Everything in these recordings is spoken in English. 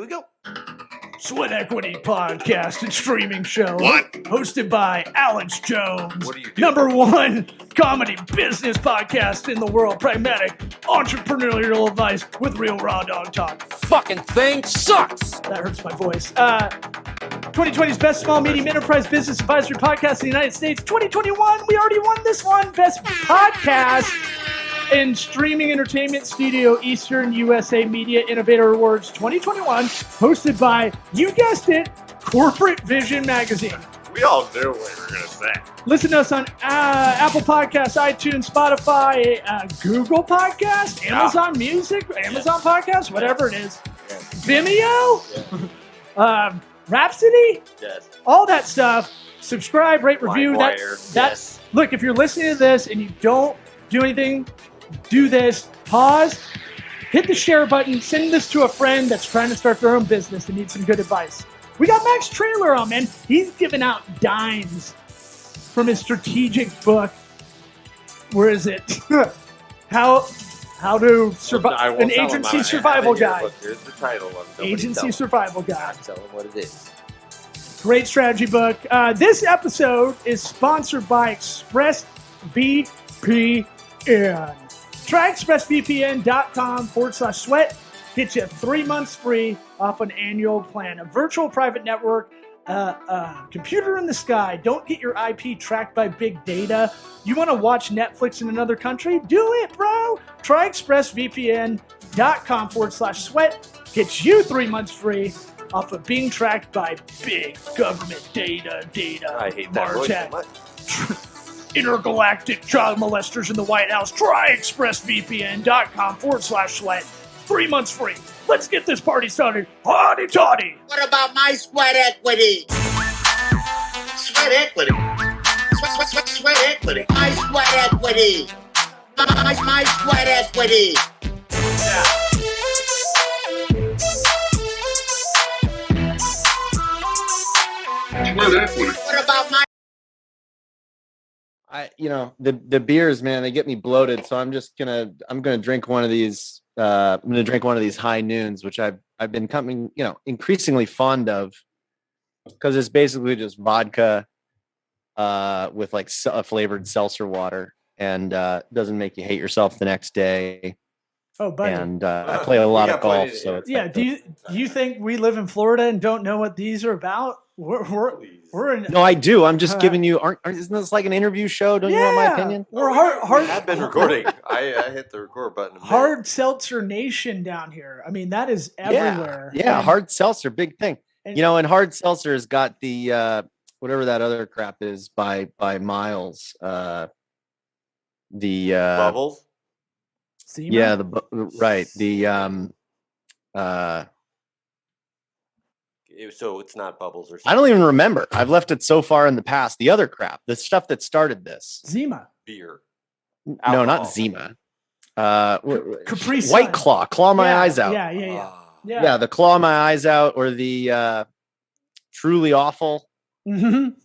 Here we go. Sweat Equity Podcast and streaming show. What? Hosted by Alex Jones. What are you doing? #1 comedy business podcast in the world. Pragmatic entrepreneurial advice with real raw dog talk. Fucking thing sucks. That hurts my voice. 2020's best small medium enterprise business advisory podcast in the United States. 2021, we already won this one. Best podcast in streaming entertainment studio Eastern USA Media Innovator Awards 2021, hosted by, you guessed it, Corporate Vision Magazine. We all knew what we were going to say. Listen to us on Apple Podcasts, iTunes, Spotify, Google Podcasts, Amazon Music, Amazon Podcasts, whatever it is. Vimeo, Rhapsody, Yes. all that stuff. Subscribe, rate, review. LimeWire, That's look. If you're listening to this and you don't do anything, do this. Pause. Hit the share button. Send this to a friend that's trying to start their own business and needs some good advice. We got Max Traylor on, man. He's giving out dimes from his strategic book. Where is it? How to survive? An agency survival guide. Here's the title. Agency survival guide. Tell them what it is. Great strategy book. This episode is sponsored by ExpressVPN. Try expressvpn.com/sweat. Get you 3 months free off an annual plan. A virtual private network, computer in the sky. Don't get your IP tracked by big data. You want to watch Netflix in another country? Do it, bro. Try expressvpn.com/sweat. Gets you 3 months free off of being tracked by big government data. I hate that voice so much. Intergalactic child molesters in the White House. Try expressvpn.com/sweat. 3 months free. Let's get this party started. Hotty toddy. What about my sweat equity? Sweat equity. Sweat equity. My sweat equity. My sweat equity. Sweat equity. What about my... The beers, man, they get me bloated. So I'm gonna drink one of these. I'm gonna drink one of these high noons, which I've been coming, increasingly fond of, because it's basically just vodka, with like a flavored seltzer water, and doesn't make you hate yourself the next day. Oh, buddy. And I play a lot of golf, so it's do you think we live in Florida and don't know what these are about? We're in. No, I do. I'm just giving you. Isn't this like an interview show? Don't you want my opinion? We're hard. I've been recording. I hit the record button. Hard seltzer nation down here. I mean, that is everywhere. Yeah, hard seltzer, big thing. And hard seltzer has got the whatever that other crap is by Miles. The Bubbles. Zima? Yeah, So it's not Bubbles or something. I don't even remember. I've left it so far in the past. The other crap, the stuff that started this. Zima. Beer. No, Alcohol. not Zima. Capri Sun. White Claw. Claw my eyes out. Yeah. The claw my eyes out, or the truly awful. Mm-hmm.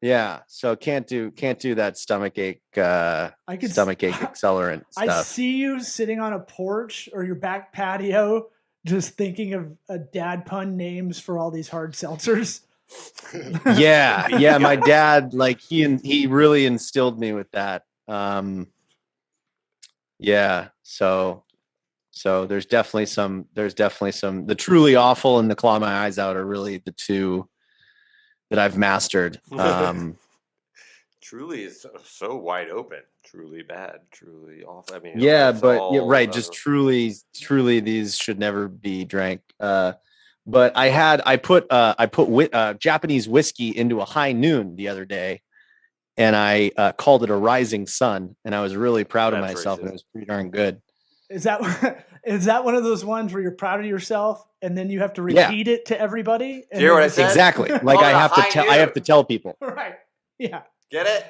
Yeah. So can't do that stomachache accelerant stuff. I see you sitting on a porch or your back patio, just thinking of dad pun names for all these hard seltzers. Yeah. My dad, like he really instilled me with that. Yeah. So there's definitely some. The truly awful and the claw my eyes out are really the two that I've mastered. Truly is so wide open. Truly bad. Truly awful. I mean, Just truly, these should never be drank. But I put Japanese whiskey into a high noon the other day, and I called it a rising sun, and I was really proud of myself, and it was pretty darn good. Is that one of those ones where you're proud of yourself and then you have to repeat it to everybody? Do you hear what I said? Exactly. Like I have to tell people. Right. Yeah. Get it?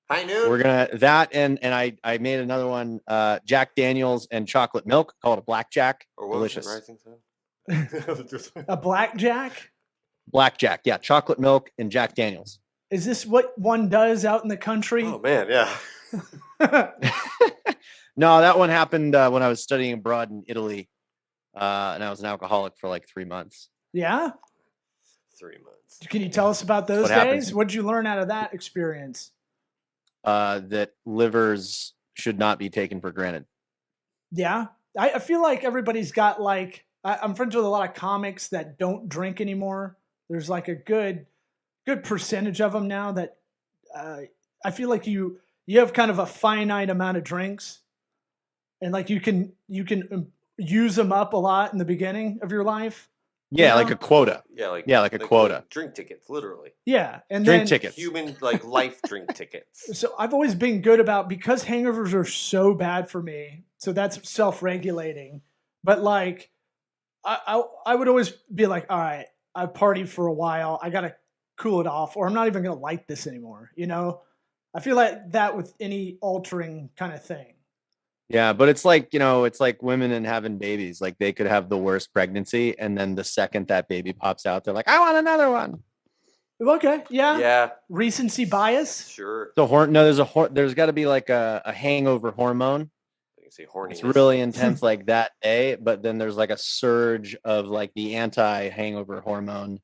High noon. We're gonna and I made another one, Jack Daniels and chocolate milk, called a blackjack. Delicious. A blackjack? Blackjack, yeah, chocolate milk and Jack Daniels. Is this what one does out in the country? Oh man, yeah. No, that one happened when I was studying abroad in Italy. and I was an alcoholic for like 3 months. Yeah. 3 months. Can you tell us about those what happens. days? What did you learn out of that experience? That livers should not be taken for granted. Yeah. I feel like everybody's got like, I'm friends with a lot of comics that don't drink anymore. There's like a good percentage of them now that I feel like you have kind of a finite amount of drinks, and like you can use them up a lot in the beginning of your life. Yeah, You like know? a quota. Yeah, like a quota. Drink tickets, literally. Yeah, and Drink then, tickets. Human like life drink tickets. So I've always been good about, because hangovers are so bad for me. So that's self-regulating. But like, I would always be like, all right, I partied for a while. I got to cool it off, or I'm not even going to like this anymore. You know, I feel like that with any altering kind of thing. Yeah, but it's like, it's like women and having babies. Like they could have the worst pregnancy, and then the second that baby pops out, they're like, I want another one. Okay. Yeah. Yeah, Recency bias. sure. There's got to be like a hangover hormone. I can say horny. It's really intense like that day, but then there's like a surge of like the anti-hangover hormone,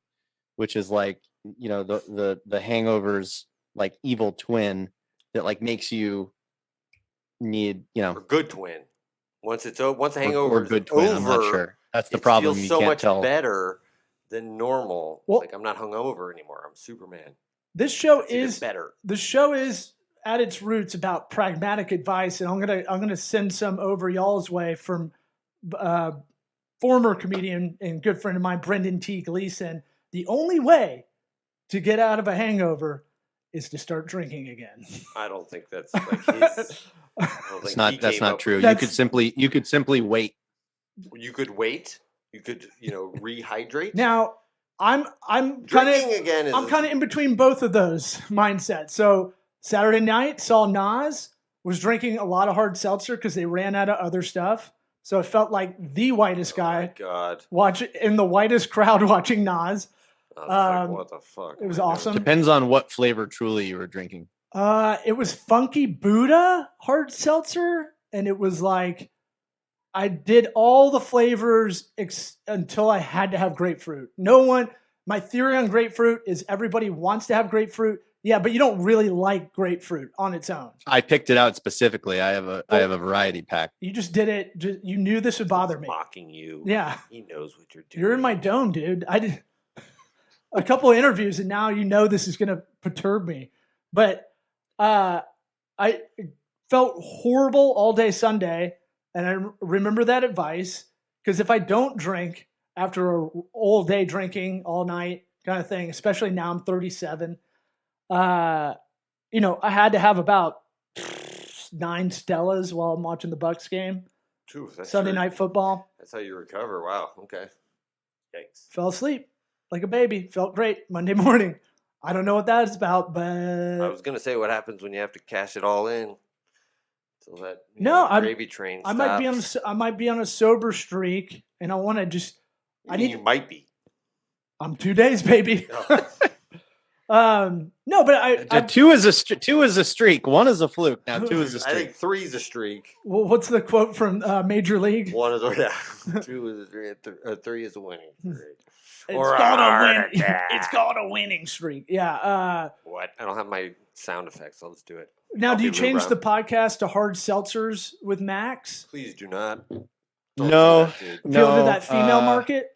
which is like, the hangover's like evil twin that like makes you need, or good twin. Once the or hangover is good twin. over, I'm not sure. That's the it problem. feels You so can't much tell. better than normal. Well- It's like I'm not hungover anymore. I'm Superman. This show It's even is better. the show is at its roots about pragmatic advice, and I'm gonna send some over y'all's way from former comedian and good friend of mine, Brendan T. Gleason. The only way to get out of a hangover is to start drinking again. I don't think that's like his. I don't think he That's came not up- true. That's- You could simply wait. You could wait. You could, rehydrate. Now, I'm kind Drinking of again is I'm kind of in between both of those mindsets. So Saturday night saw Nas was drinking a lot of hard seltzer because they ran out of other stuff. So it felt like the whitest Oh my guy God. in the whitest crowd watching Nas. I was like, what the fuck? It was am I doing? awesome. Depends on what flavor truly you were drinking. It was Funky Buddha hard seltzer, and it was like I did all the flavors until I had to have grapefruit. My theory on grapefruit is everybody wants to have grapefruit. Yeah, but you don't really like grapefruit on its own. I picked it out specifically. I have a variety pack. You just did it. You knew this would bother me. Mocking you. Yeah, He knows what you're doing. you're in my dome, dude. I did a couple of interviews, and now you know this is going to perturb me. But I felt horrible all day Sunday, and I remember that advice, because if I don't drink after a all day drinking all night kind of thing, especially now I'm 37, I had to have about 9 Stellas while I'm watching the Bucks game, Phew, that's Sunday your- night football. That's how you recover. Wow. Okay. Yikes. Fell asleep like a baby. Felt great Monday morning. I don't know what that is about, but I was gonna say what happens when you have to cash it all in. So that gravy train. I might be on a sober streak, and I want to just. You might be. I'm 2 days, baby. Oh. No, but Two is a streak. One is a fluke. Now 2 is a I streak. think 3's a streak. well, what's the quote from Major League? 1 is 2 is a streak. 3 is a winning streak. It's Or a called a heart win. attack. It's called a winning streak. Yeah. What? I don't have my sound effects. I'll just do it. Now, I'll do you be change Lou the Brown. podcast to hard seltzers with Max? Please do not. Don't No. do that, dude. Appeal to No, that female market?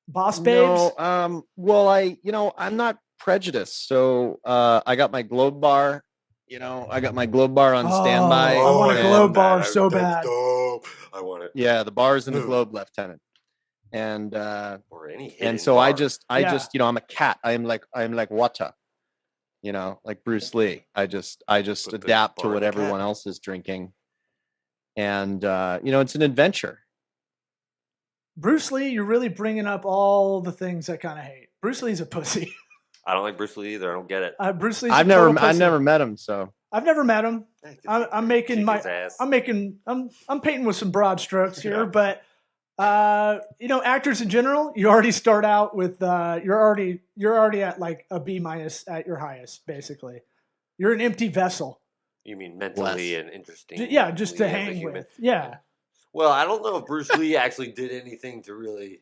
Boss babes? No, well, I'm not prejudiced. So I got my Globe bar. I got my Globe bar on standby. I want a and- Globe bar so bad. Dope. I want it. Yeah, the bar's in the Globe, Lieutenant. And Or any hidden and so bar. I just Yeah. I'm a cat. I'm like water. Like Bruce Lee. I just Put the adapt to bar in what the everyone cat. else is drinking. And it's an adventure. Bruce Lee, you're really bringing up all the things I kind of hate. Bruce Lee's a pussy. I don't like Bruce Lee either. I don't get it. Bruce Lee's I've a total never pussy. met him, so I've never met him. I'm making Kick my his ass. I'm painting with some broad strokes here, Yeah. but actors in general, you already start out with you're already at like a B- at your highest, basically. You're an empty vessel. You mean mentally Less. and interesting? Yeah, just to as a hang human? with. Yeah. Well, I don't know if Bruce Lee actually did anything to really,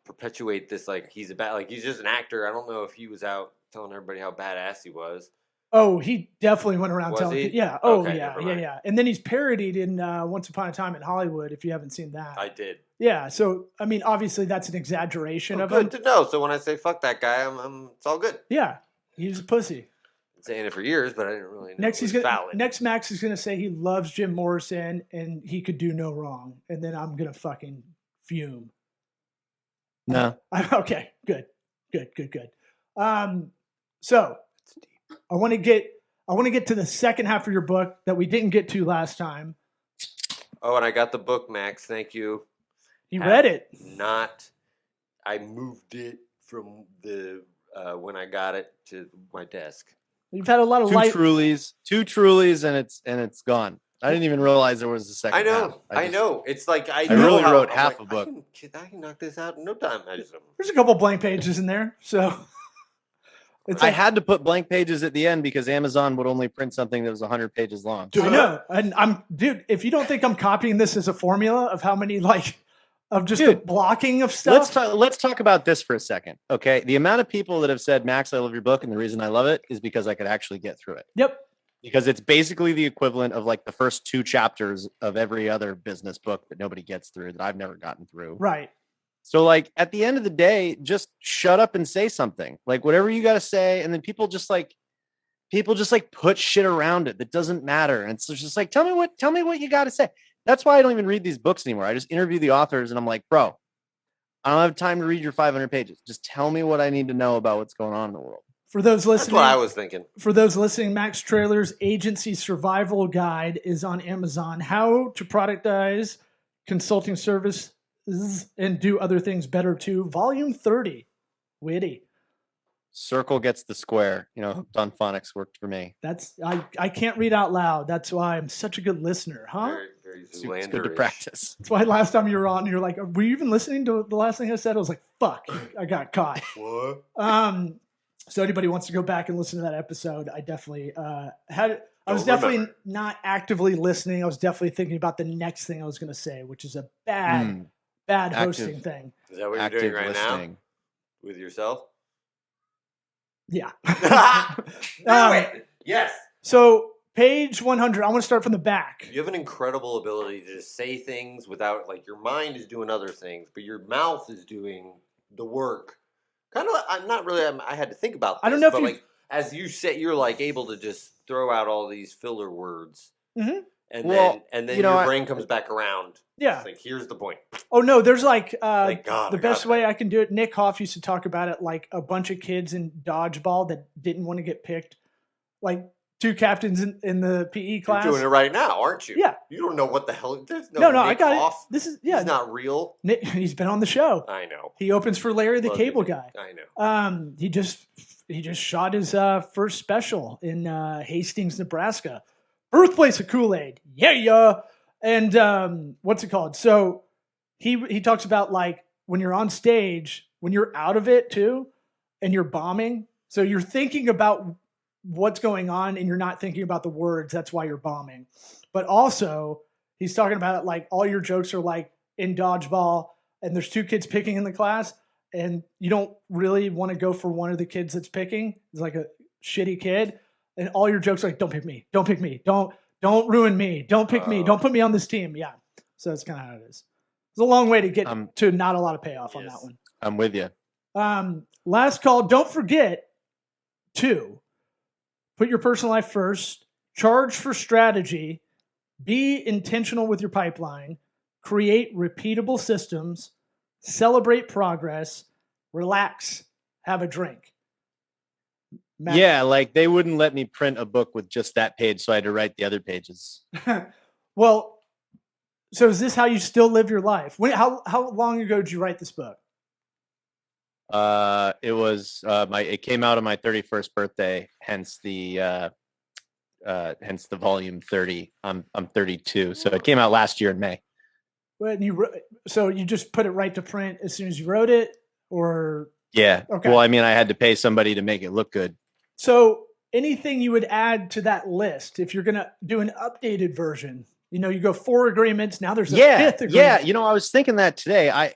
perpetuate this. Like he's he's just an actor. I don't know if he was out telling everybody how badass he was. Oh, he definitely went around telling. He? Yeah. Oh, okay, yeah. And then he's parodied in Once Upon a Time in Hollywood. If you haven't seen that, I did. Yeah. So I mean, obviously that's an exaggeration of good him. to know. So when I say fuck that guy, it's all good. Yeah, he's a pussy. Been saying it for years, but I didn't really know. Next Max is gonna say he loves Jim Morrison and he could do no wrong, and then I'm gonna fucking fume. No. Okay. Good. So I want to get to the second half of your book that we didn't get to last time. Oh, and I got the book, Max. Thank you. You read it? I moved it from the when I got it to my desk. You've had a lot of two Trulies, and it's gone. I didn't even realize there was a second. I know. I know. It's like I really wrote half a book. I can knock this out in no time. There's a couple blank pages in there, so. I had to put blank pages at the end because Amazon would only print something that was 100 pages long. I know. And if you don't think I'm copying this as a formula of how many the blocking of stuff. Let's talk about this for a second. Okay. The amount of people that have said, Max, I love your book. And the reason I love it is because I could actually get through it. Yep. Because it's basically the equivalent of the first 2 chapters of every other business book that nobody gets through, that I've never gotten through. Right. So at the end of the day, just shut up and say something, whatever you got to say. And then people just put shit around it that doesn't matter. And it's just tell me what you got to say. That's why I don't even read these books anymore. I just interview the authors and I'm like, bro, I don't have time to read your 500 pages. Just tell me what I need to know about what's going on in the world. For those listening, that's what I was thinking. For those listening, Max Traylor's Agency Survival Guide is on Amazon. How to productize consulting services and do other things better too. Volume 30. Witty. Circle gets the square. Don Phonics worked for me. That's I can't read out loud. That's why I'm such a good listener, huh? Very it's good to practice. That's why last time you were on, you're like, were you even listening to the last thing I said? I was like, fuck, I got caught. What? So anybody wants to go back and listen to that episode, I definitely I was definitely not actively listening. I was definitely thinking about the next thing I was going to say, which is a bad hosting thing. Is that what you're doing right now with yourself? Yeah. Yes. So page 100, I want to start from the back. You have an incredible ability to just say things without, your mind is doing other things, but your mouth is doing the work. Kind of, I'm not really, I had to think about this. I don't know if as you say, you're able to just throw out all these filler words. Mm-hmm. And then your brain comes back around. Yeah. It's here's the point. Oh, no, there's Thank God, the best way I can do it. Nick Hoff used to talk about it, a bunch of kids in dodgeball that didn't want to get picked. 2 captains in the PE class. You're doing it right now, aren't you? Yeah. You don't know what the hell. There's no, Nick I got Hoff. it. This is, He's not real. Nick, he's been on the show. I know. He opens for Larry the Cable Guy. I know. He just shot his first special in Hastings, Nebraska. Birthplace of Kool-Aid. Yeah. And what's it called? So he talks about when you're on stage, when you're out of it too, and you're bombing. So you're thinking about what's going on and you're not thinking about the words. That's why you're bombing. But also he's talking about it all your jokes are in dodgeball and there's 2 kids picking in the class and you don't really want to go for one of the kids that's picking. It's a shitty kid. And all your jokes are don't pick me. Don't pick me. Don't ruin me. Don't pick me. Don't put me on this team. Yeah. So that's kind of how it is. It's a long way to get to not a lot of payoff on that one. I'm with you. Last call. Don't forget to put your personal life first, charge for strategy, be intentional with your pipeline, create repeatable systems, celebrate progress, relax, have a drink. Matt. Yeah, they wouldn't let me print a book with just that page, so I had to write the other pages. Well, so is this how you still live your life? How long ago did you write this book? It came out on my 31st birthday, hence the volume 30. I'm 32, so it came out last year in May. So you just put it right to print as soon as you wrote it, or yeah? Okay. Well, I had to pay somebody to make it look good. So anything you would add to that list if you're gonna do an updated version? You go 4 agreements. Now there's a Yeah, 5th agreement. yeah. I was thinking that today. I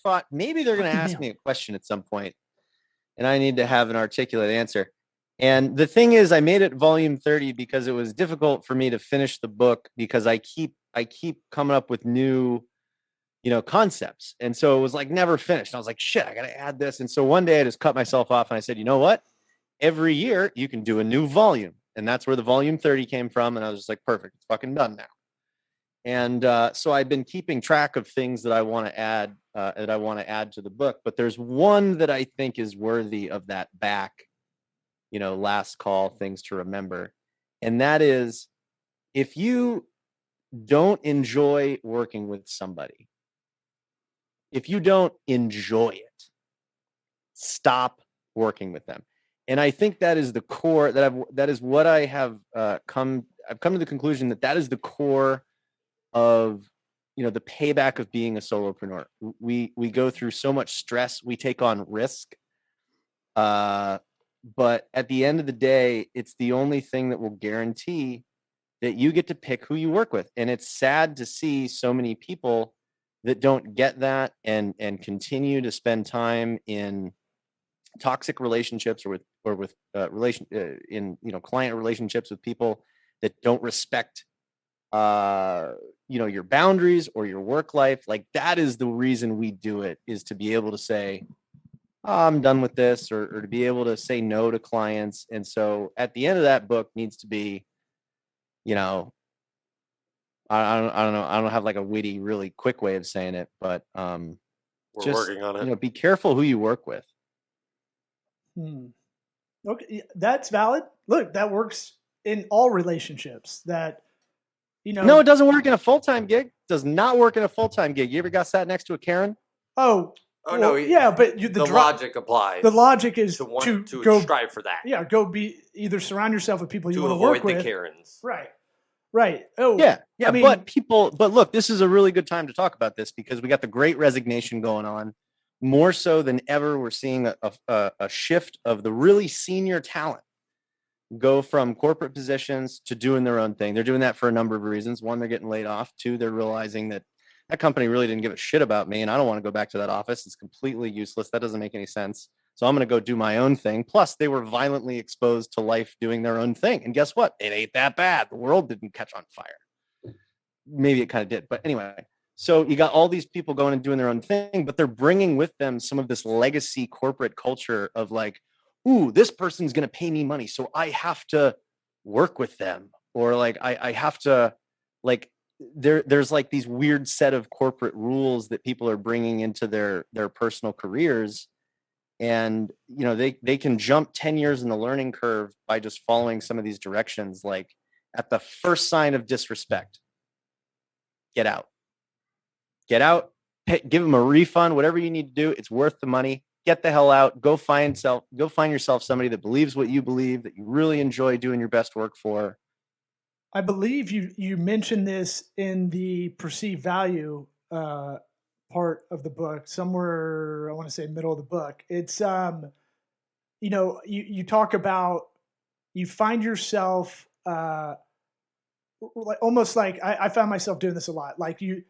thought maybe they're going to ask me a question at some point, and I need to have an articulate answer. And the thing is, I made it volume 30 because it was difficult for me to finish the book because I keep coming up with new, concepts. And so it was like never finished. I was like, shit, I got to add this. And so one day I just cut myself off and I said, you know what? Every year you can do a new volume. And that's where the volume 30 came from. And I was just like, perfect. It's fucking done now. And so I've been keeping track of things that I want to add to the book. But there's one that I think is worthy of that back, last call, things to remember. And that is, if you don't enjoy working with somebody, if you don't enjoy it, stop working with them. And I think that is the core that is what I have I've come to the conclusion that is the core of, the payback of being a solopreneur. We go through so much stress, we take on risk. But at the end of the day, it's the only thing that will guarantee that you get to pick who you work with. And it's sad to see so many people that don't get that and continue to spend time in toxic relationships or with client relationships with people that don't respect your boundaries or your work life. Like, that is the reason we do it, is to be able to say, I'm done with this, or to be able to say no to clients. And so at the end of that book needs to be, I don't know. I don't have like a witty, really quick way of saying it, but We're just, working on it. Be careful who you work with. Okay, that's valid. Look, that works in all relationships. That No, it doesn't work in a full-time gig. It does not work in a full-time gig. You ever got sat next to a Karen? Oh no, yeah, but the logic applies. The logic is to go strive for that. Yeah, either surround yourself with people you want to avoid work with. The Karens. Right. Oh, yeah. But look, this is a really good time to talk about this because we got the Great Resignation going on. More so than ever, we're seeing a shift of the really senior talent go from corporate positions to doing their own thing. They're doing that for a number of reasons. One, they're getting laid off. Two, they're realizing that company really didn't give a shit about me, and I don't want to go back to that office. It's completely useless. That doesn't make any sense. So I'm going to go do my own thing. Plus, they were violently exposed to life doing their own thing. And guess what? It ain't that bad. The world didn't catch on fire. Maybe it kind of did. But anyway, so you got all these people going and doing their own thing, but they're bringing with them some of this legacy corporate culture of like, ooh, this person's going to pay me money, so I have to work with them. Or like, I have to, like, there's like these weird set of corporate rules that people are bringing into their personal careers. And, they can jump 10 years in the learning curve by just following some of these directions. Like, at the first sign of disrespect, get out, give them a refund, whatever you need to do. It's worth the money. Get the hell out. Go find yourself somebody that believes what you believe, that you really enjoy doing your best work for. I believe you mentioned this in the perceived value part of the book, somewhere, I want to say middle of the book. It's you talk about, you find yourself almost like I found myself doing this a lot. Like you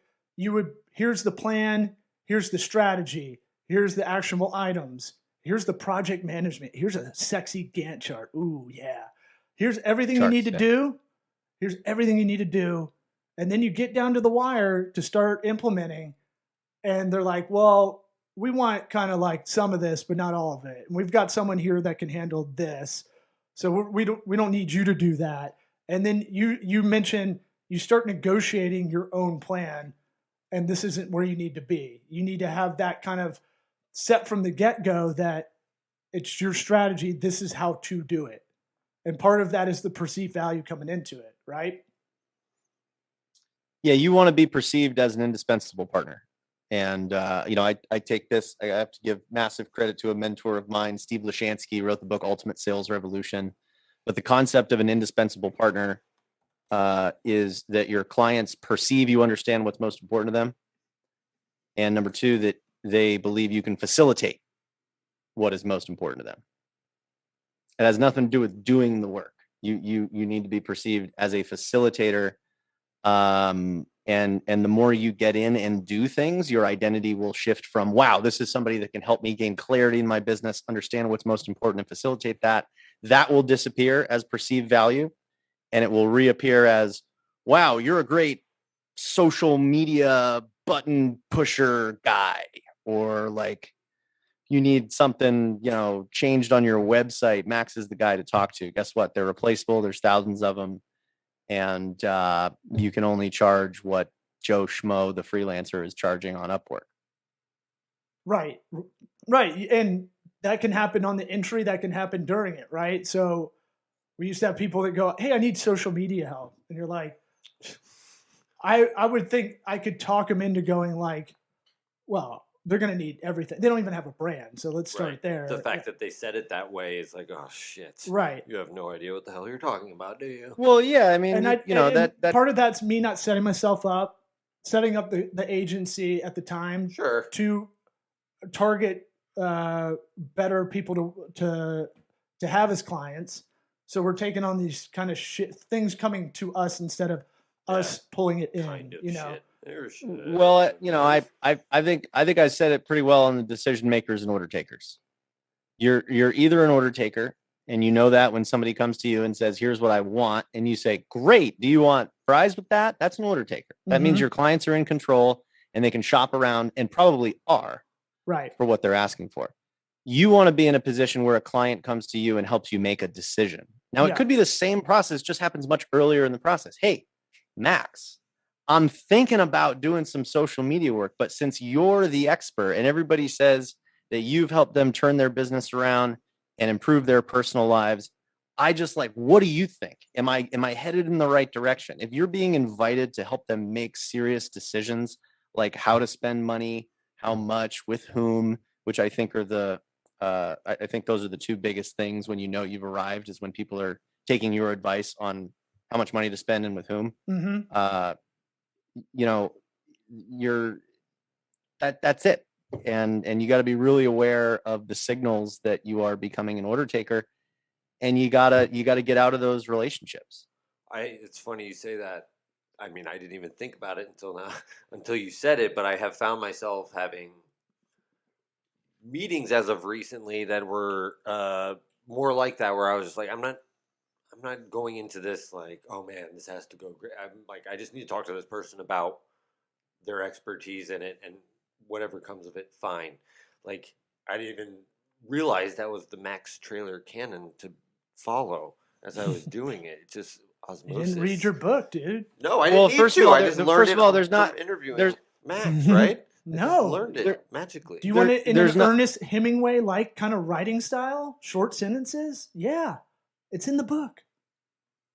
would, here's the plan, here's the strategy, here's the actionable items, here's the project management, here's a sexy Gantt chart. Ooh, yeah. Here's everything you need to do. Here's everything you need to do. And then you get down to the wire to start implementing. And they're like, well, we want kind of like some of this, but not all of it. And we've got someone here that can handle this. So we don't need you to do that. And then you mentioned you start negotiating your own plan. And this isn't where you need to be. You need to have that kind of set from the get-go that it's your strategy. This is how to do it. And part of that is the perceived value coming into it, right? Yeah, you want to be perceived as an indispensable partner. And, I take this, I have to give massive credit to a mentor of mine, Steve Lashansky, wrote the book, Ultimate Sales Revolution. But the concept of an indispensable partner is that your clients perceive you understand what's most important to them. And number two, that they believe you can facilitate what is most important to them. It has nothing to do with doing the work. You need to be perceived as a facilitator And the more you get in and do things, your identity will shift from, wow, this is somebody that can help me gain clarity in my business, understand what's most important and facilitate that. That will disappear as perceived value, and it will reappear as, wow, you're a great social media button pusher guy, or like you need something, changed on your website. Max is the guy to talk to. Guess what? They're replaceable. There's thousands of them. And you can only charge what Joe Schmo, the freelancer, is charging on Upwork. Right. And that can happen on the entry, that can happen during it, right? So we used to have people that go, hey, I need social media help. And you're like, I would think I could talk them into going like, well, they're going to need everything. They don't even have a brand. So let's start there. The fact that they said it that way is like, oh, shit. Right. You have no idea what the hell you're talking about, do you? Well, yeah. I mean, that part of that's me not setting myself up, setting up the agency at the time to target better people to have as clients. So we're taking on these kind of things coming to us instead of us pulling it in, kind of shit. Well, I think I said it pretty well on the decision makers and order takers. You're either an order taker, and you know that when somebody comes to you and says, here's what I want, and you say, great, do you want fries with that? That's an order taker. That means your clients are in control and they can shop around, and probably are, right, for what they're asking for. You want to be in a position where a client comes to you and helps you make a decision. Now, it could be the same process, just happens much earlier in the process. Hey, Max, I'm thinking about doing some social media work, but since you're the expert and everybody says that you've helped them turn their business around and improve their personal lives, I just like, what do you think? Am I headed in the right direction? If you're being invited to help them make serious decisions, like how to spend money, how much, with whom, which I think are I think those are the two biggest things when you've arrived, is when people are taking your advice on how much money to spend and with whom. That's it. And you got to be really aware of the signals that you are becoming an order taker, and you gotta get out of those relationships. It's funny you say that. I mean, I didn't even think about it until you said it, but I have found myself having meetings as of recently that were more like that, where I was just like, I'm not going into this like, oh man, this has to go great. I'm like, I just need to talk to this person about their expertise in it, and whatever comes of it, fine. Like, I didn't even realize that was the Max Traylor canon to follow as I was doing it. It just osmosis. You didn't read your book, dude. No, I didn't need to. I just learned it there's not from interviewing Max, right? No. I learned it magically. Do you want it in an Ernest Hemingway-like kind of writing style? Short sentences? Yeah. It's in the book.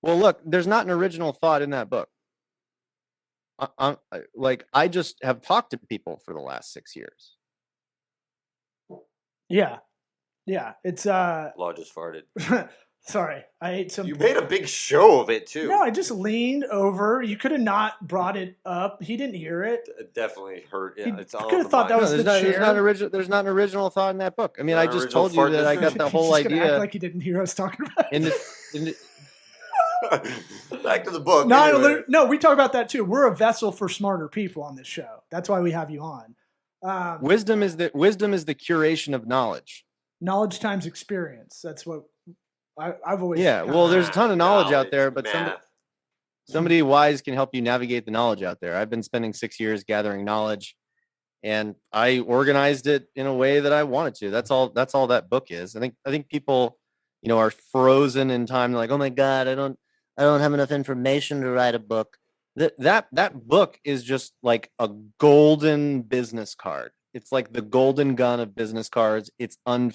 Well, look, there's not an original thought in that book. I just have talked to people for the last 6 years. Yeah. It's Law just farted. Sorry, I ate some. You made a big show of it too. No, I just leaned over. You could have not brought it up. He didn't hear it. It definitely hurt. Yeah, it's all. I could have thought that was the chair. There's not an original thought in that book. I mean, I just told you that I got the whole idea. Act like he didn't hear us talking about it. Back to the book. No, we talk about that too. We're a vessel for smarter people on this show. That's why we have you on. Wisdom is the curation of knowledge. Knowledge times experience. That's what I've always. Yeah, well, there's a ton of knowledge out there, but somebody wise can help you navigate the knowledge out there. I've been spending 6 years gathering knowledge, and I organized it in a way that I wanted to. That's all that book is. I think people, are frozen in time. They're like, oh my God, I don't have enough information to write a book. That book is just like a golden business card. It's like the golden gun of business cards. It's an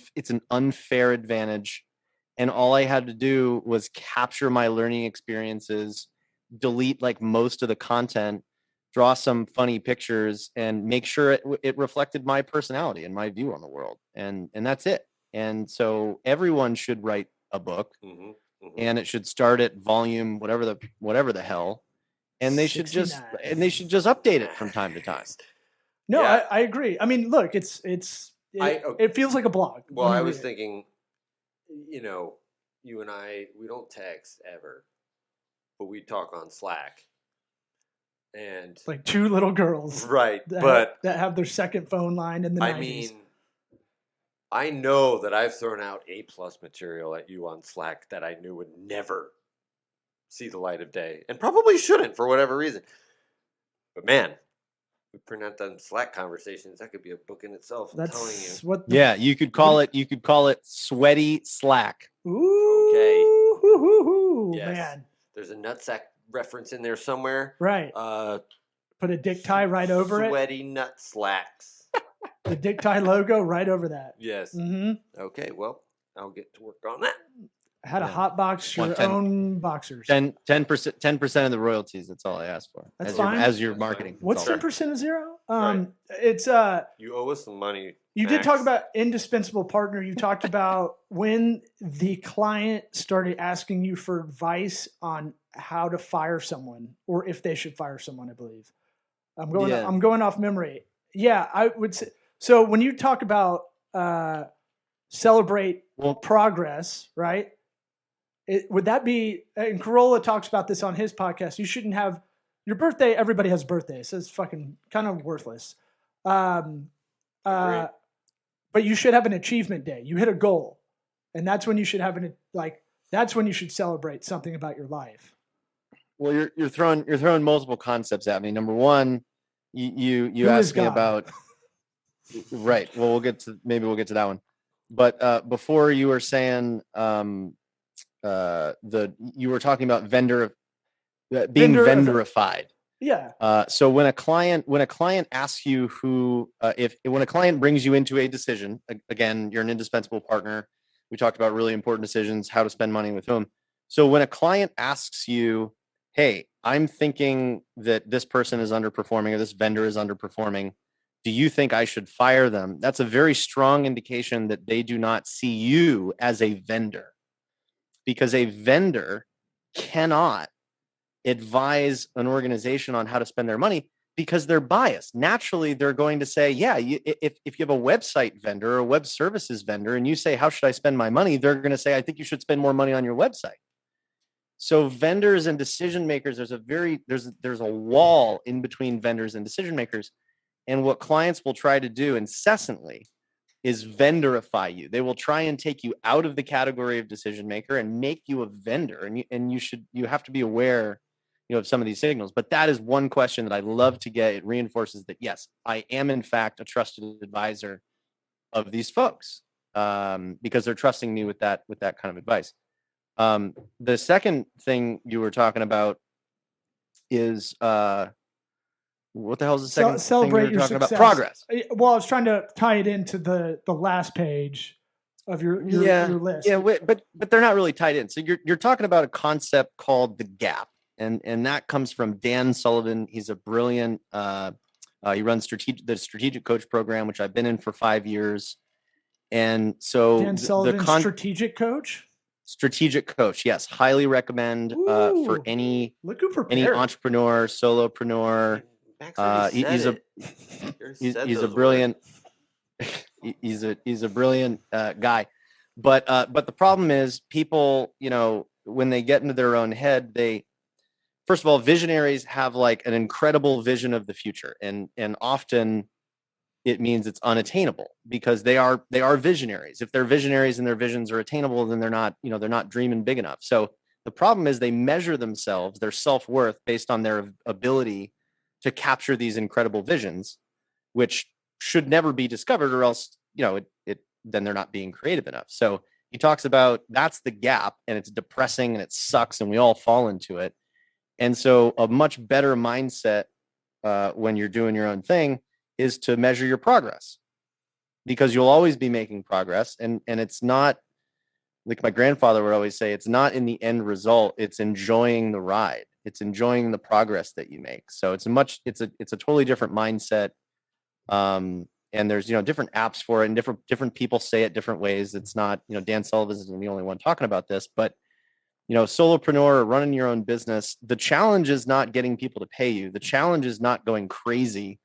unfair advantage. And all I had to do was capture my learning experiences, delete like most of the content, draw some funny pictures, and make sure it reflected my personality and my view on the world. And that's it. And so everyone should write a book, and it should start at volume whatever the hell, and they should just update it from time to time. No, yeah. I agree. I mean, look, it feels like a blog. Well, I was thinking, you and I, we don't text ever, but we talk on Slack. And Like two little girls, right, that have their second phone line in the 90s. I mean, I know that I've thrown out A+ material at you on Slack that I knew would never see the light of day, and probably shouldn't for whatever reason. But man, we print out them Slack conversations. That could be a book in itself. I'm telling you. That's what. Yeah, you could call it sweaty Slack. Ooh, Okay. Yes. man. There's a nutsack reference in there somewhere. Right. Put a dick tie right over it. Sweaty nut slacks. The dick tie logo right over that. Yes. Mm-hmm. Okay. Well, I'll get to work on that. How to hot box your own boxers. 10% of the royalties. That's all I asked for. That's as fine. As your That's marketing. fine. What's consultant. 10% of zero? Right. It's You owe us some money. You Max. did talk about indispensable partner. You talked about when the client started asking you for advice on how to fire someone or if they should fire someone, I believe. I'm going off memory. Yeah, I would say. So when you talk about celebrate progress, right? Would that be, and Corolla talks about this on his podcast, you shouldn't have your birthday. Everybody has birthdays. So it's fucking kind of worthless. But you should have an achievement day. You hit a goal, and that's when you should have that's when you should celebrate something about your life. Well, you're throwing multiple concepts at me. Number one, you asked me about right. Well, we'll get to that one. But before you were saying you were talking about being vendorified. Yeah. So when a client asks you when a client brings you into a decision, again, you're an indispensable partner. We talked about really important decisions, how to spend money with whom. So when a client asks you, hey, I'm thinking that this person is underperforming or this vendor is underperforming, do you think I should fire them? That's a very strong indication that they do not see you as a vendor, because a vendor cannot advise an organization on how to spend their money because they're biased. Naturally, they're going to say, yeah, if you have a website vendor or a web services vendor and you say, how should I spend my money? They're going to say, I think you should spend more money on your website. So vendors and decision makers, there's a wall in between vendors and decision makers. And what clients will try to do incessantly is vendorify you. They will try and take you out of the category of decision maker and make you a vendor. And you have to be aware, of some of these signals. But that is one question that I love to get. It reinforces that, yes, I am in fact a trusted advisor of these folks, because they're trusting me with that kind of advice. The second thing you were talking about is what the hell is the second celebrate thing you were your talking success. about? Progress. Well, I was trying to tie it into the last page of your list. Yeah, but they're not really tied in. So you're talking about a concept called the gap, and that comes from Dan Sullivan. He's a brilliant. He runs the Strategic Coach program, which I've been in for 5 years. And so Dan Sullivan, Strategic Coach. Strategic Coach, yes, highly recommend for any entrepreneur, solopreneur. He's a brilliant guy. But the problem is people, when they get into their own head, first of all, visionaries have like an incredible vision of the future, and often it means it's unattainable because they are visionaries. If they're visionaries and their visions are attainable, then they're not dreaming big enough. So the problem is they measure themselves, their self-worth, based on their ability to capture these incredible visions, which should never be discovered, or else, then they're not being creative enough. So he talks about that's the gap, and it's depressing and it sucks, and we all fall into it. And so a much better mindset when you're doing your own thing is to measure your progress, because you'll always be making progress. And it's not, like my grandfather would always say, it's not in the end result, it's enjoying the ride. It's enjoying the progress that you make. So it's a totally different mindset. And there's, different apps for it, and different people say it different ways. It's not, Dan Sullivan isn't the only one talking about this, but solopreneur or running your own business, the challenge is not getting people to pay you. The challenge is not going crazy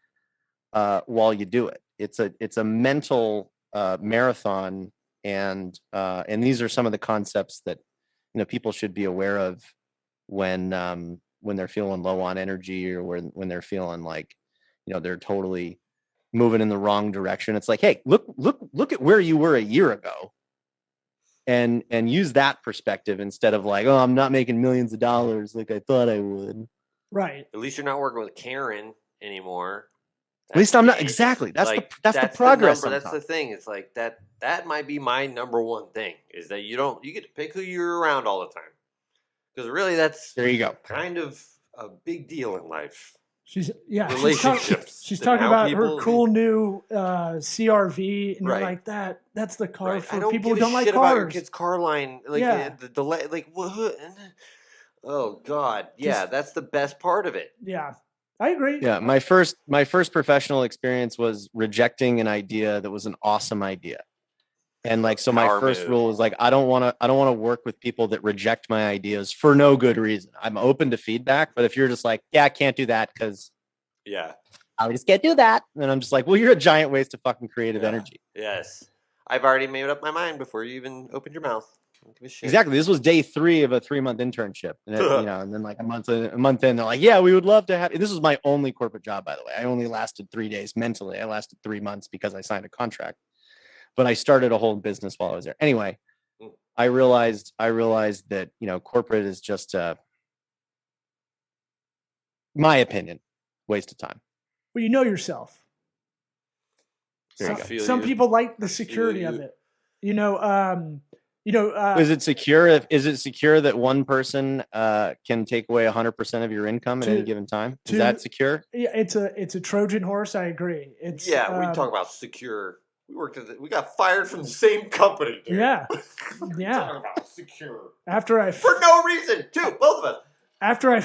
while you do it. It's a mental marathon, and these are some of the concepts that people should be aware of when when they're feeling low on energy, or when they're feeling like, they're totally moving in the wrong direction. It's like, hey, look at where you were a year ago, and use that perspective instead of like, oh, I'm not making millions of dollars like I thought I would. Right. At least you're not working with Karen anymore. At least I'm not. Exactly. That's like, that's the progress. That's the thing. It's like that might be my number one thing, is that you get to pick who you're around all the time. Because really, that's there you go. Kind of a big deal in life. Relationships. She's talking about her cool new CRV, and you're like, that's the car for people who don't like cars. About your kid's car line, like the delay, like what? Oh God, yeah, that's the best part of it. Yeah, I agree. Yeah, my first professional experience was rejecting an idea that was an awesome idea. And like, so my first rule is like, I don't want to work with people that reject my ideas for no good reason. I'm open to feedback, but if you're just like, yeah, I can't do that because I just can't do that, then I'm just like, well, you're a giant waste of fucking creative energy. Yes, I've already made up my mind before you even opened your mouth. Exactly. This was day 3 of a 3-month internship, and and then like a month in, they're like, yeah, we would love to have. This was my only corporate job, by the way. I only lasted 3 days mentally. I lasted 3 months because I signed a contract. But I started a whole business while I was there. Anyway, I realized that, corporate is just, my opinion, waste of time. Well, you know yourself. Some people like the security of it. Is it secure? Is it secure that one person can take away 100% of your income at any given time? Is that secure? Yeah, it's a Trojan horse. I agree. We talk about secure. We got fired from the same company, dude. Yeah. Talking about secure. For no reason, too, both of us. After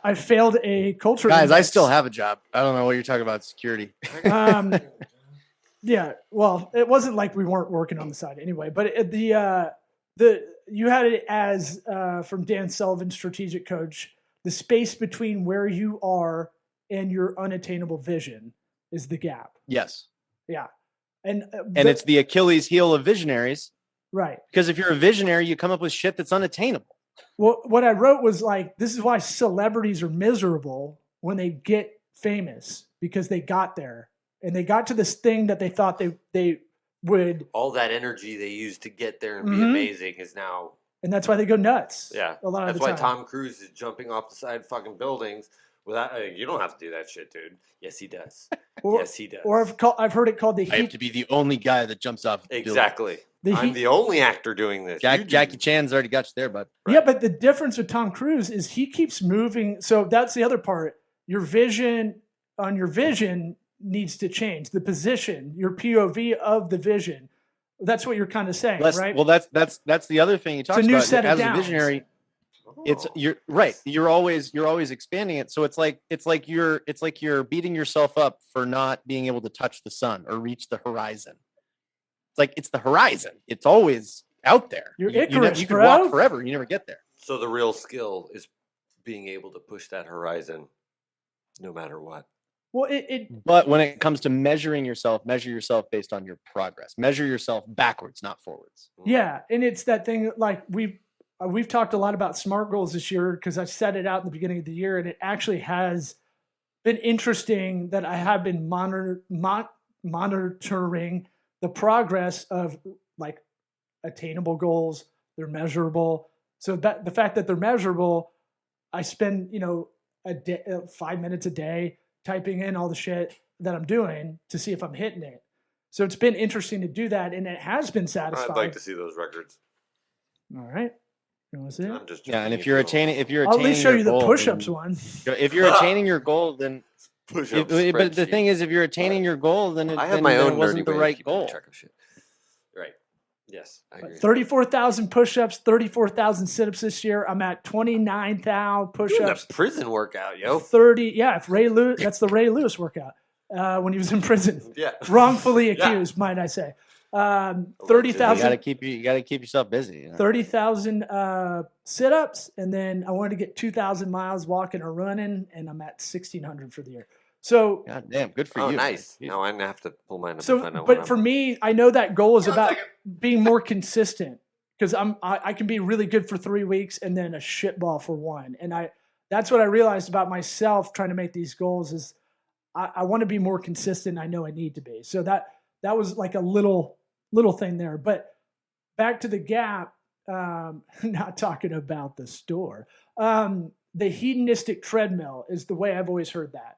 I failed a culture. Guys, I still have a job. I don't know what you're talking about security. Yeah. Well, it wasn't like we weren't working on the side anyway. But you had it as from Dan Sullivan, strategic coach. The space between where you are and your unattainable vision is the gap. Yes. Yeah. And it's the Achilles heel of visionaries. Right. Because if you're a visionary, you come up with shit that's unattainable. Well, what I wrote was like, this is why celebrities are miserable when they get famous, because they got there and they got to this thing that they thought they would. All that energy they used to get there and be amazing is now. And that's why they go nuts. Yeah. A lot of that's the why time. Tom Cruise is jumping off the side of fucking buildings. Without, you don't have to do that shit, dude. Yes, he does. Yes, he does. Or I've heard it called the heat. I have to be the only guy that jumps off. Exactly. I'm the only actor doing this. Jackie Chan's already got you there, bud. Right. Yeah, but the difference with Tom Cruise is he keeps moving. So that's the other part. Your vision needs to change. The position, your POV of the vision. That's what you're kind of saying, right? Well, that's the other thing you talked about. As a visionary, you're right. You're always expanding it. So it's like you're beating yourself up for not being able to touch the sun or reach the horizon. It's like it's the horizon. It's always out there. You're Icarus, you can walk forever. You never get there. So the real skill is being able to push that horizon, no matter what. Well, But when it comes to measuring yourself, measure yourself based on your progress. Measure yourself backwards, not forwards. Yeah, and it's that thing like we've talked a lot about SMART goals this year because I set it out in the beginning of the year, and it actually has been interesting that I have been monitoring the progress of like attainable goals. They're measurable. So that the fact that they're measurable, I spend, a day, 5 minutes a day typing in all the shit that I'm doing to see if I'm hitting it. So it's been interesting to do that, and it has been satisfying. I'd like to see those records. All right. You want to see it? I'm just and if you're attaining, I'll at least show you the push-ups one. If you're attaining your goal, then push-ups. But the thing is, if you're attaining your goal, then I have my own wasn't the right goal. Right. Yes, I agree. 34,000 push-ups, 34,000 sit-ups this year. I'm at 29,000 push-ups. The prison workout, yo. 30. Yeah, if Ray Lewis. That's the Ray Lewis workout when he was in prison. Yeah. Wrongfully accused, might I say. 30,000. You gotta keep yourself busy. 30,000 sit-ups, and then I wanted to get 2,000 miles walking or running, and I'm at 1,600 for the year. So, God damn, good for you. Oh, nice. No, I'm gonna have to pull mine up. So, but for me, I know that goal is about being more consistent because I can be really good for 3 weeks and then a shitball for one, and that's what I realized about myself trying to make these goals is I want to be more consistent. I know I need to be. So that was like a little thing there. But back to the Gap, not talking about the store. The hedonistic treadmill is the way I've always heard that,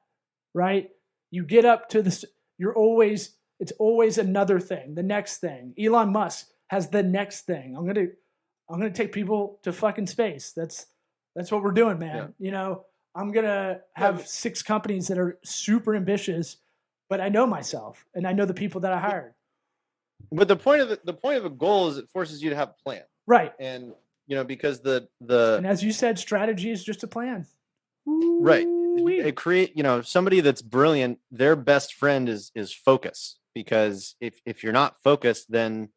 right? You get up to this, it's always another thing, the next thing. Elon Musk has the next thing. I'm gonna take people to fucking space. That's what we're doing, man. Yeah. You know, I'm gonna have 6 companies that are super ambitious, but I know myself and I know the people that I hired. But the point of a goal is it forces you to have a plan, Right. and because the And as you said, strategy is just a plan. right, it create somebody that's brilliant. Their best friend is focus, because if you're not focused, then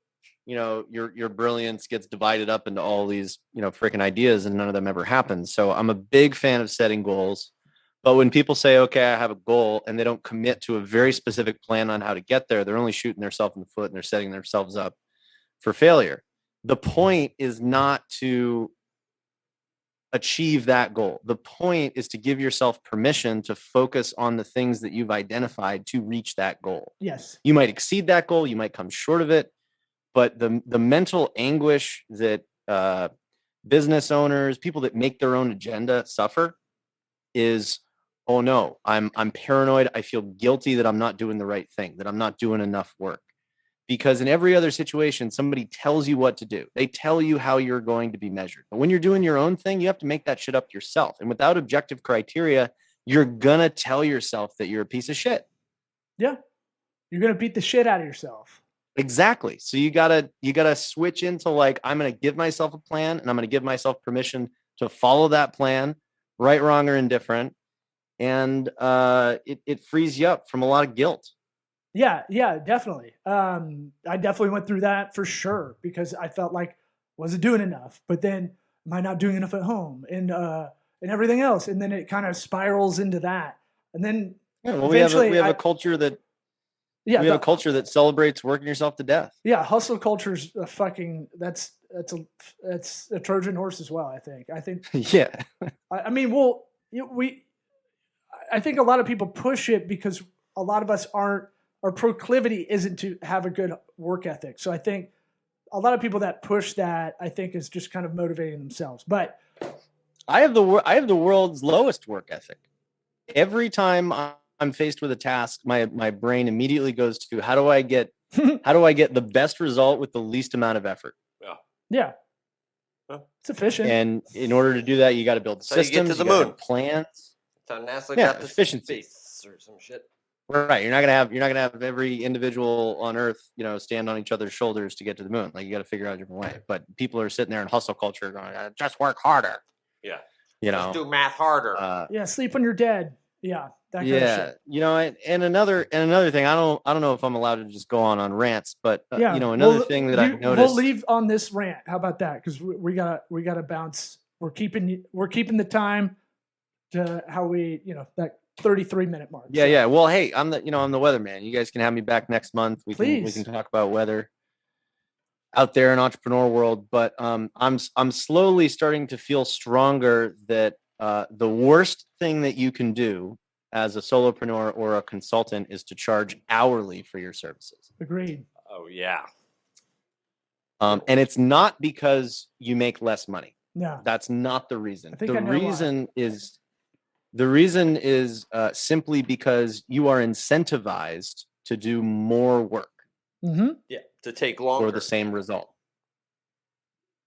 your brilliance gets divided up into all these freaking ideas, and none of them ever happen. So I'm a big fan of setting goals. But when people say, okay, I have a goal, and they don't commit to a very specific plan on how to get there, they're only shooting themselves in the foot, and they're setting themselves up for failure. The point is not to achieve that goal. The point is to give yourself permission to focus on the things that you've identified to reach that goal. Yes. You might exceed that goal, you might come short of it, but the mental anguish that business owners, people that make their own agenda suffer is, oh no, I'm paranoid. I feel guilty that I'm not doing the right thing, that I'm not doing enough work. Because in every other situation, somebody tells you what to do. They tell you how you're going to be measured. But when you're doing your own thing, you have to make that shit up yourself. And without objective criteria, you're going to tell yourself that you're a piece of shit. Yeah. You're going to beat the shit out of yourself. Exactly. So you gotta switch into like, I'm going to give myself a plan, and I'm going to give myself permission to follow that plan, right, wrong, or indifferent. And it frees you up from a lot of guilt. Yeah, definitely. I definitely went through that for sure, because I felt like wasn't doing enough, but then am I not doing enough at home and everything else? And then it kind of spirals into that. And then we have a culture that a culture that celebrates working yourself to death. Yeah, hustle culture's a fucking that's a Trojan horse as well. I think. Yeah. I mean, I think a lot of people push it because a lot of us our proclivity isn't to have a good work ethic. So I think a lot of people that push that, I think, is just kind of motivating themselves. But I have the world's lowest work ethic. Every time I'm faced with a task, my brain immediately goes to how do I get the best result with the least amount of effort. Yeah. It's efficient. And in order to do that, you got to build systems, you get to the moon. Plans. That's how NASA got the efficiency or some shit. Right. You're not gonna have every individual on Earth, stand on each other's shoulders to get to the moon. Like, you got to figure out a different way. But people are sitting there in hustle culture going, just work harder. Yeah. Just do math harder. Sleep when you're dead. Yeah. That kind of shit. And another thing, I don't know if I'm allowed to just go on rants, but another thing that I've noticed. We'll leave on this rant. How about that? Because we gotta bounce. We're keeping the time to how we that 33-minute mark. Yeah. Well, hey, I'm the weatherman. You guys can have me back next month. We can talk about weather out there in entrepreneur world. But I'm slowly starting to feel stronger that the worst thing that you can do as a solopreneur or a consultant is to charge hourly for your services. Agreed. Oh yeah. And it's not because you make less money. No, that's not the reason. The reason is simply because you are incentivized to do more work. Mm-hmm. Yeah, to take longer for the same result.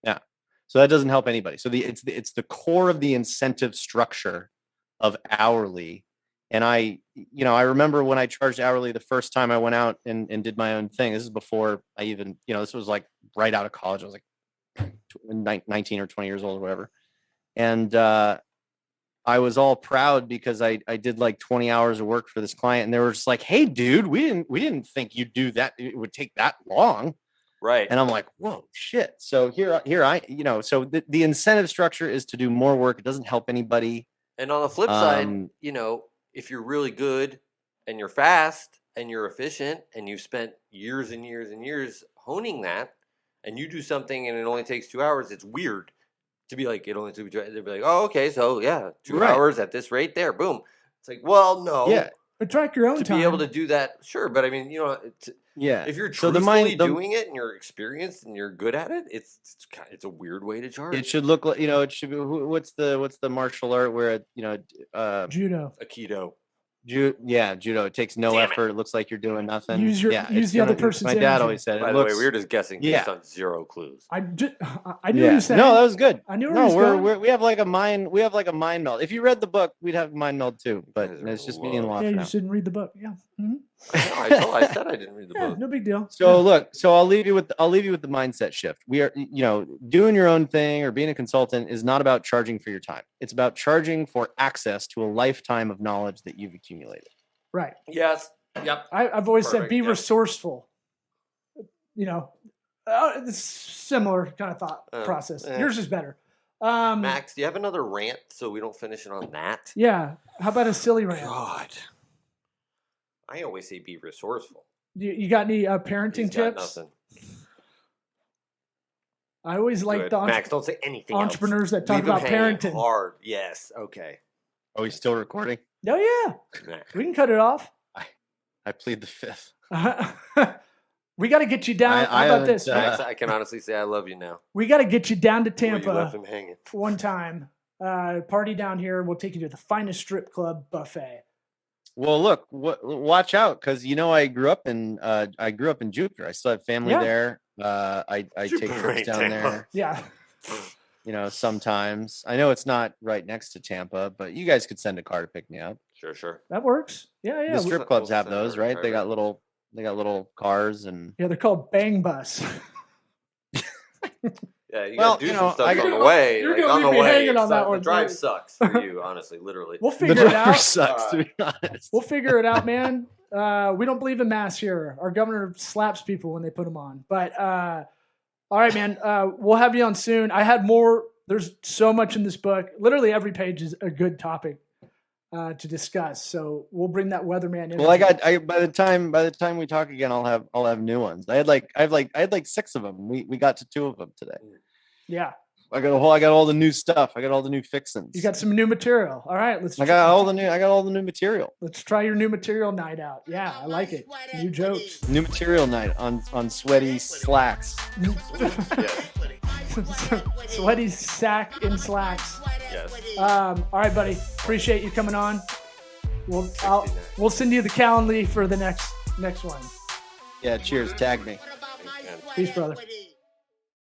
Yeah, so that doesn't help anybody. So it's the core of the incentive structure of hourly. And I remember when I charged hourly the first time I went out and did my own thing. This is before I even, this was like right out of college. I was like 19 or 20 years old or whatever. And I was all proud because I did like 20 hours of work for this client, and they were just like, "Hey, dude, we didn't think you'd do that. It would take that long." Right. And I'm like, "Whoa, shit." So here so the incentive structure is to do more work. It doesn't help anybody. And on the flip side, if you're really good and you're fast and you're efficient and you've spent years and years and years honing that, and you do something and it only takes 2 hours, it's weird to be like, it only took me 2 hours. They'd be like, oh, okay, so yeah, 2 Right. hours at this rate there, boom. It's like, well, no. Yeah. But track your own To time. be able to do that, sure. But I mean, Yeah. if you're So truthfully doing it and you're experienced and you're good at it, it's a weird way to charge. It should look like, it should be, what's the martial art where, Judo. Aikido. Judo. It takes no Damn it. effort. It looks like you're doing nothing. Use it's the other gonna- person's My dad energy. always said it. By It the way, looks, we were just guessing based on 0 clues. I knew what yeah. you said. No, that was good. I knew where No, he was going. we have like a mind meld. If you read the book, we'd have a mind meld too. But guys are it's just me and low. Yeah, Loft you now. just didn't read the book. Yeah. Mhm. No, I said I didn't read the Yeah, book. no big deal. So look, I'll leave you with the mindset shift. We are, doing your own thing or being a consultant is not about charging for your time. It's about charging for access to a lifetime of knowledge that you've accumulated. Right. Yes. Yep. I've always said Perfect, be yeah. resourceful. It's similar kind of thought process. Yours is better. Max, do you have another rant so we don't finish it on that? Yeah. How about a silly rant? God. I always say be resourceful. You got any parenting He's got tips? nothing. I always like Good. the Max, don't say anything entrepreneurs that else. talk Leave him about hanging parenting. hard. Yes. Okay. Are we still recording? Oh yeah, Max. we can cut it off. I plead the fifth. We got to get you down. I How about haven't, this? Max, I can honestly say I love you now. We got to get you down to Well, you Tampa left him hanging. one time. Party down here. We'll take you to the finest strip club buffet. Well, look, watch out, because I grew up in Jupiter. I still have family Yeah. there. I take Jupiter trips ain't down Tampa. Yeah. there. Sometimes. I know it's not right next to Tampa, but you guys could send a car to pick me up. Sure. That works. Yeah, yeah. The strip clubs have we'll send those, her right? a They got driver. little cars and. Yeah, they're called Bang Bus. Yeah, you Well, gotta do you some know, stuff I on got- the way. You're Like, gonna on the leave me way, hanging on it's that not- one, the drive buddy. sucks for you, honestly, literally. We'll The figure it driver out. sucks, to be honest. We'll figure it out, man. We don't believe in masks here. Our governor slaps people when they put them on. But all right, man. We'll have you on soon. I had more. There's so much in this book. Literally every page is a good topic to discuss. So we'll bring that weatherman in. Well, by the time we talk again, I'll have new ones. I had like 6 of them. We got to 2 of them today. Yeah, I got all the new stuff. I got all the new fixins. you got some new material. All right, I got all the new material. let's try your new material night out. Yeah, I like it. New jokes. New material night on sweaty slacks. Sweaty sack in slacks. Yes. All right, buddy. Appreciate you coming on. We'll send you the Calendly for the next one. Yeah, cheers. Tag me. Peace, brother. Equity?